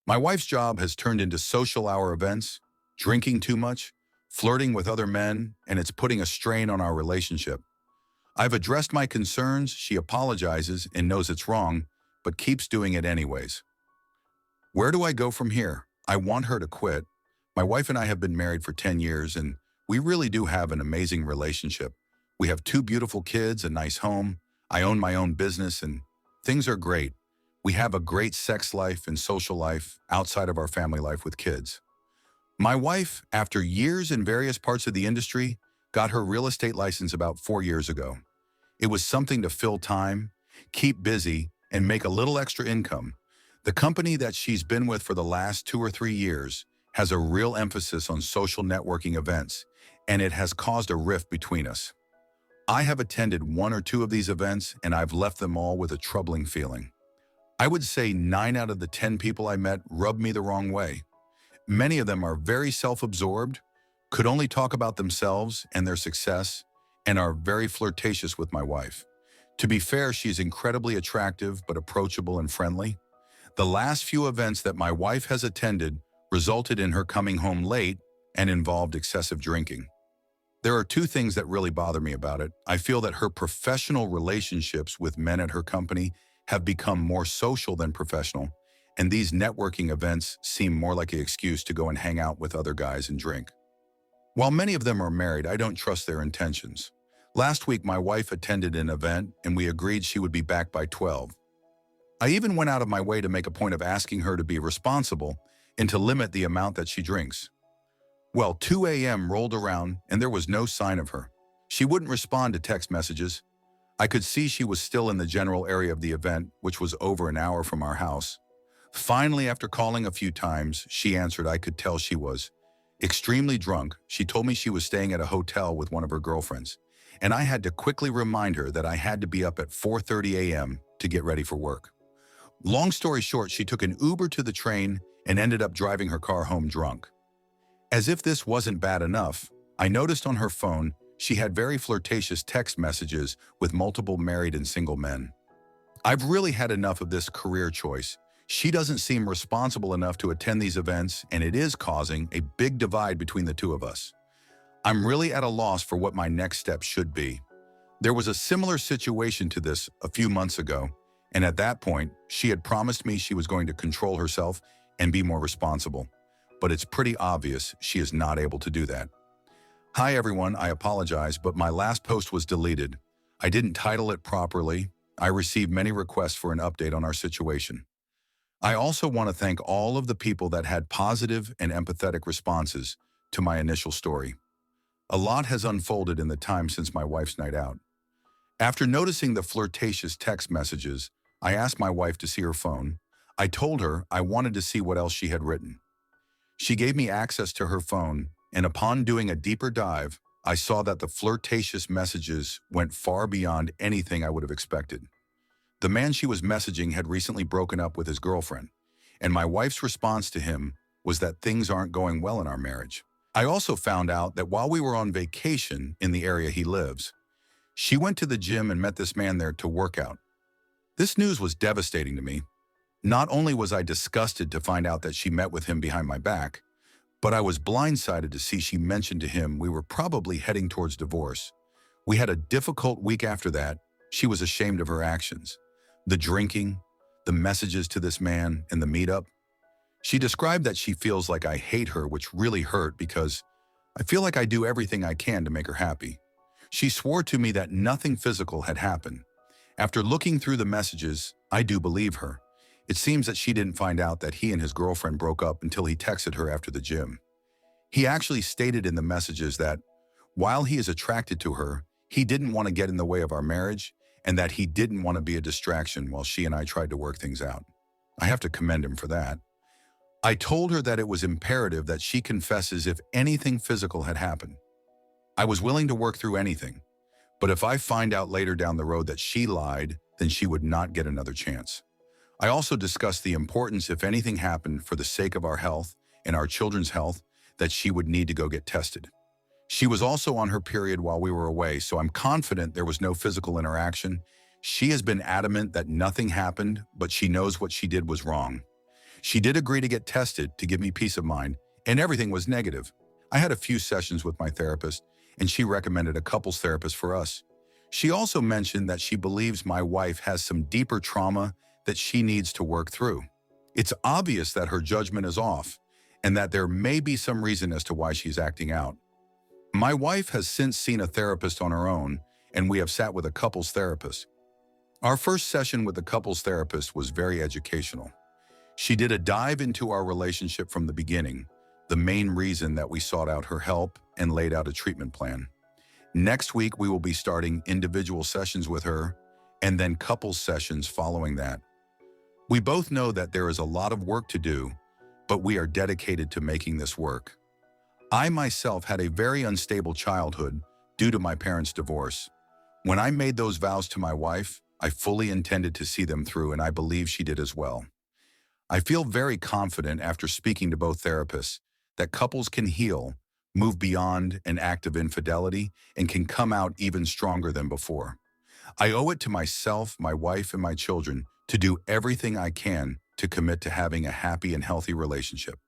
My wife's job has turned into social hour events, drinking too much, flirting with other men, and it's putting a strain on our relationship. I've addressed my concerns, she apologizes and knows it's wrong, but keeps doing it anyways. Where do I go from here? I want her to quit. My wife and I have been married for 10 years, and we really do have an amazing relationship. We have two beautiful kids, a nice home. I own my own business, and things are great. We have a great sex life and social life outside of our family life with kids. My wife, after years in various parts of the industry, got her real estate license about 4 years ago. It was something to fill time, keep busy, and make a little extra income. The company that she's been with for the last 2 or 3 years has a real emphasis on social networking events, and it has caused a rift between us. I have attended one or two of these events, and I've left them all with a troubling feeling. I would say 9 out of the 10 people I met rubbed me the wrong way. Many of them are very self-absorbed, could only talk about themselves and their success, and are very flirtatious with my wife. To be fair, she's incredibly attractive but approachable and friendly. The last few events that my wife has attended resulted in her coming home late and involved excessive drinking. There are two things that really bother me about it. I feel that her professional relationships with men at her company have become more social than professional, and these networking events seem more like an excuse to go and hang out with other guys and drink. While many of them are married, I don't trust their intentions. Last week, my wife attended an event, and we agreed she would be back by 12. I even went out of my way to make a point of asking her to be responsible and to limit the amount that she drinks. Well, 2 a.m. rolled around, and there was no sign of her. She wouldn't respond to text messages. I could see she was still in the general area of the event, which was over an hour from our house. Finally, after calling a few times, she answered. I could tell she was extremely drunk. She told me she was staying at a hotel with one of her girlfriends, and I had to quickly remind her that I had to be up at 4:30 a.m. to get ready for work. Long story short, she took an Uber to the train and ended up driving her car home drunk. As if this wasn't bad enough, I noticed on her phone she had very flirtatious text messages with multiple married and single men. I've really had enough of this career choice. She doesn't seem responsible enough to attend these events, and it is causing a big divide between the two of us. I'm really at a loss for what my next step should be. There was a similar situation to this a few months ago, and at that point, she had promised me she was going to control herself and be more responsible. But it's pretty obvious she is not able to do that. Hi everyone, I apologize, but my last post was deleted. I didn't title it properly. I received many requests for an update on our situation. I also want to thank all of the people that had positive and empathetic responses to my initial story. A lot has unfolded in the time since my wife's night out. After noticing the flirtatious text messages, I asked my wife to see her phone. I told her I wanted to see what else she had written. She gave me access to her phone, and upon doing a deeper dive, I saw that the flirtatious messages went far beyond anything I would have expected. The man she was messaging had recently broken up with his girlfriend, and my wife's response to him was that things aren't going well in our marriage. I also found out that while we were on vacation in the area he lives, she went to the gym and met this man there to work out. This news was devastating to me. Not only was I disgusted to find out that she met with him behind my back, but I was blindsided to see she mentioned to him we were probably heading towards divorce. We had a difficult week after that. She was ashamed of her actions. The drinking, the messages to this man, and the meetup. She described that she feels like I hate her, which really hurt because I feel like I do everything I can to make her happy. She swore to me that nothing physical had happened. After looking through the messages, I do believe her. It seems that she didn't find out that he and his girlfriend broke up until he texted her after the gym. He actually stated in the messages that while he is attracted to her, he didn't want to get in the way of our marriage and that he didn't want to be a distraction while she and I tried to work things out. I have to commend him for that. I told her that it was imperative that she confesses if anything physical had happened. I was willing to work through anything, but if I find out later down the road that she lied, then she would not get another chance. I also discussed the importance, if anything happened for the sake of our health and our children's health, that she would need to go get tested. She was also on her period while we were away, so I'm confident there was no physical interaction. She has been adamant that nothing happened, but she knows what she did was wrong. She did agree to get tested to give me peace of mind, and everything was negative. I had a few sessions with my therapist, and she recommended a couples therapist for us. She also mentioned that she believes my wife has some deeper trauma that she needs to work through. It's obvious that her judgment is off, and that there may be some reason as to why she's acting out. My wife has since seen a therapist on her own, and we have sat with a couples therapist. Our first session with the couples therapist was very educational. She did a dive into our relationship from the beginning, the main reason that we sought out her help, and laid out a treatment plan. Next week, we will be starting individual sessions with her, and then couples sessions following that. We both know that there is a lot of work to do, but we are dedicated to making this work. I myself had a very unstable childhood due to my parents' divorce. When I made those vows to my wife, I fully intended to see them through, and I believe she did as well. I feel very confident after speaking to both therapists that couples can heal, move beyond an act of infidelity, and can come out even stronger than before. I owe it to myself, my wife, and my children to do everything I can to commit to having a happy and healthy relationship.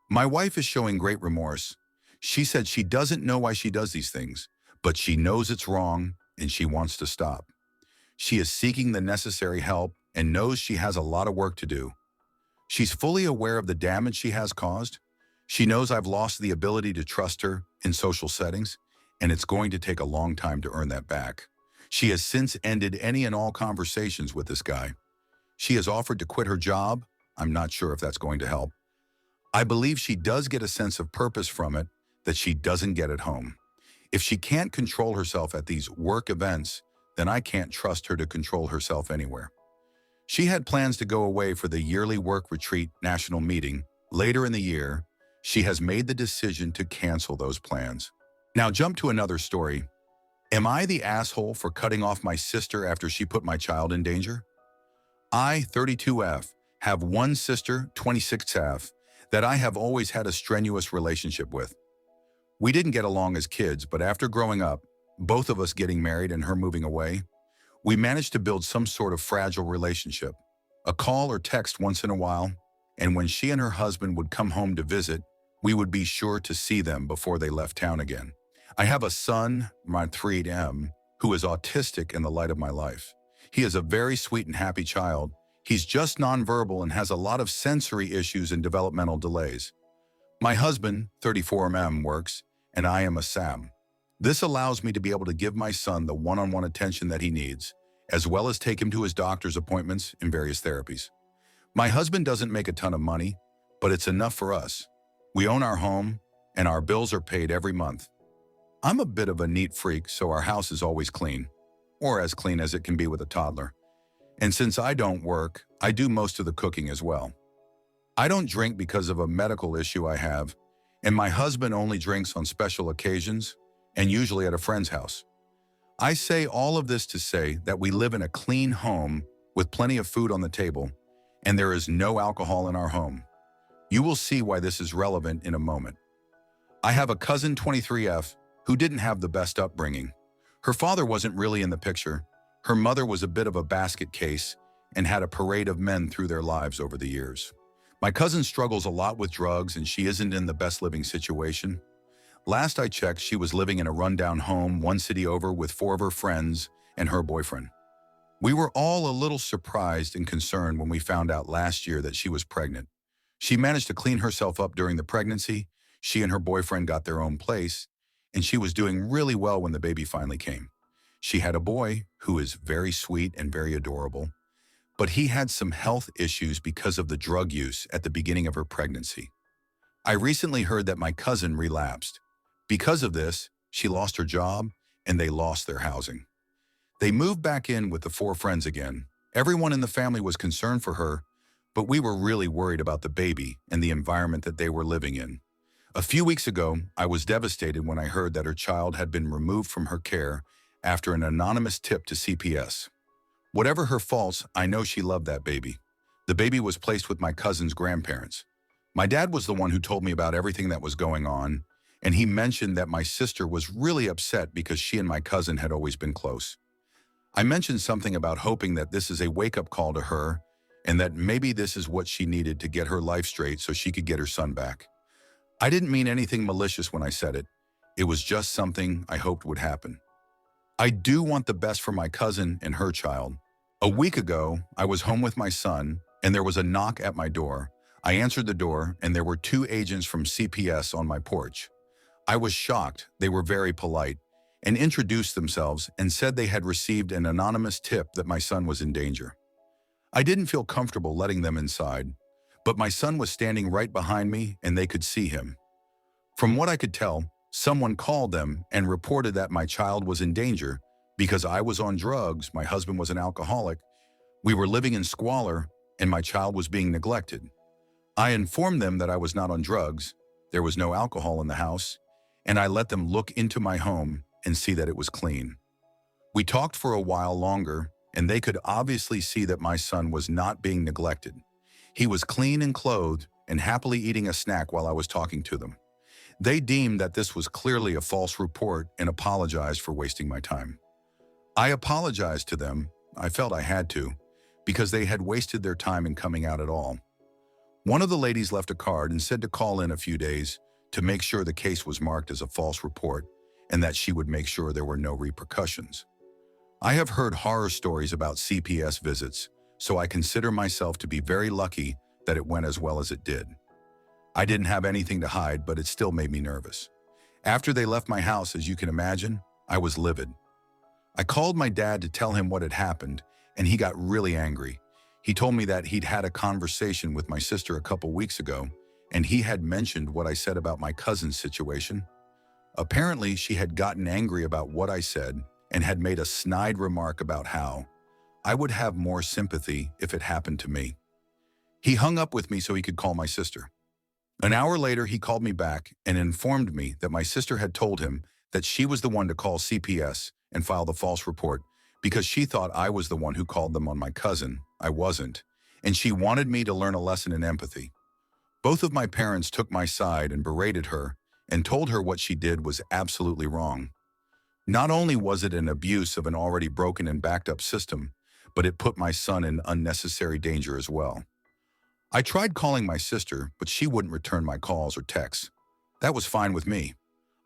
My wife is showing great remorse. She said she doesn't know why she does these things, but she knows it's wrong and she wants to stop. She is seeking the necessary help and knows she has a lot of work to do. She's fully aware of the damage she has caused. She knows I've lost the ability to trust her in social settings, and it's going to take a long time to earn that back. She has since ended any and all conversations with this guy. She has offered to quit her job. I'm not sure if that's going to help. I believe she does get a sense of purpose from it that she doesn't get at home. If she can't control herself at these work events, then I can't trust her to control herself anywhere. She had plans to go away for the yearly work retreat national meeting. Later in the year, she has made the decision to cancel those plans. Now jump to another story. Am I the asshole for cutting off my sister after she put my child in danger? I, 32F, have one sister, 26F, that I have always had a strenuous relationship with. We didn't get along as kids, but after growing up, both of us getting married and her moving away, we managed to build some sort of fragile relationship. A call or text once in a while, and when she and her husband would come home to visit, we would be sure to see them before they left town again. I have a son, my 3M, who is autistic in the light of my life. He is a very sweet and happy child. He's just nonverbal and has a lot of sensory issues and developmental delays. My husband, 34M, works, and I am a SAM. This allows me to be able to give my son the one-on-one attention that he needs, as well as take him to his doctor's appointments and various therapies. My husband doesn't make a ton of money, but it's enough for us. We own our home, and our bills are paid every month. I'm a bit of a neat freak, so our house is always clean, or as clean as it can be with a toddler. And since I don't work, I do most of the cooking as well. I don't drink because of a medical issue I have, and my husband only drinks on special occasions and usually at a friend's house. I say all of this to say that we live in a clean home with plenty of food on the table, and there is no alcohol in our home. You will see why this is relevant in a moment. I have a cousin, 23F, who didn't have the best upbringing. Her father wasn't really in the picture. Her mother was a bit of a basket case and had a parade of men through their lives over the years. My cousin struggles a lot with drugs, and she isn't in the best living situation. Last I checked, she was living in a rundown home 1 city over with 4 of her friends and her boyfriend. We were all a little surprised and concerned when we found out last year that she was pregnant. She managed to clean herself up during the pregnancy. She and her boyfriend got their own place, and she was doing really well when the baby finally came. She had a boy who is very sweet and very adorable, but he had some health issues because of the drug use at the beginning of her pregnancy. I recently heard that my cousin relapsed. Because of this, she lost her job and they lost their housing. They moved back in with the 4 friends again. Everyone in the family was concerned for her, but we were really worried about the baby and the environment that they were living in. A few weeks ago, I was devastated when I heard that her child had been removed from her care after an anonymous tip to CPS. Whatever her faults, I know she loved that baby. The baby was placed with my cousin's grandparents. My dad was the one who told me about everything that was going on, and he mentioned that my sister was really upset because she and my cousin had always been close. I mentioned something about hoping that this is a wake-up call to her and that maybe this is what she needed to get her life straight so she could get her son back. I didn't mean anything malicious when I said it. It was just something I hoped would happen. I do want the best for my cousin and her child. A week ago, I was home with my son, and there was a knock at my door. I answered the door, and there were two agents from CPS on my porch. I was shocked. They were very polite and introduced themselves and said they had received an anonymous tip that my son was in danger. I didn't feel comfortable letting them inside, but my son was standing right behind me and they could see him. From what I could tell, someone called them and reported that my child was in danger because I was on drugs, my husband was an alcoholic, we were living in squalor, and my child was being neglected. I informed them that I was not on drugs, there was no alcohol in the house, and I let them look into my home and see that it was clean. We talked for a while longer, and they could obviously see that my son was not being neglected. He was clean and clothed and happily eating a snack while I was talking to them. They deemed that this was clearly a false report and apologized for wasting my time. I apologized to them, I felt I had to, because they had wasted their time in coming out at all. One of the ladies left a card and said to call in a few days to make sure the case was marked as a false report and that she would make sure there were no repercussions. I have heard horror stories about CPS visits, so I consider myself to be very lucky that it went as well as it did. I didn't have anything to hide, but it still made me nervous. After they left my house, as you can imagine, I was livid. I called my dad to tell him what had happened, and he got really angry. He told me that he'd had a conversation with my sister a couple weeks ago, and he had mentioned what I said about my cousin's situation. Apparently, she had gotten angry about what I said and had made a snide remark about how I would have more sympathy if it happened to me. He hung up with me so he could call my sister. An hour later, he called me back and informed me that my sister had told him that she was the one to call CPS and file the false report because she thought I was the one who called them on my cousin. I wasn't, and she wanted me to learn a lesson in empathy. Both of my parents took my side and berated her and told her what she did was absolutely wrong. Not only was it an abuse of an already broken and backed up system, but it put my son in unnecessary danger as well. I tried calling my sister, but she wouldn't return my calls or texts. That was fine with me.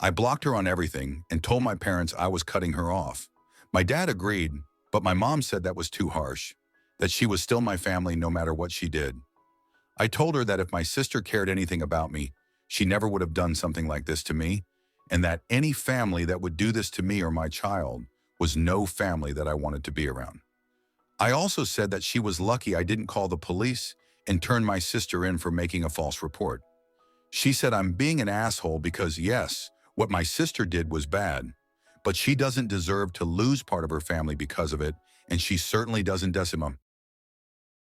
I blocked her on everything and told my parents I was cutting her off. My dad agreed, but my mom said that was too harsh, that she was still my family no matter what she did. I told her that if my sister cared anything about me, she never would have done something like this to me, and that any family that would do this to me or my child was no family that I wanted to be around. I also said that she was lucky I didn't call the police and turn my sister in for making a false report. She said I'm being an asshole because yes, what my sister did was bad, but she doesn't deserve to lose part of her family because of it, and she certainly doesn't decimate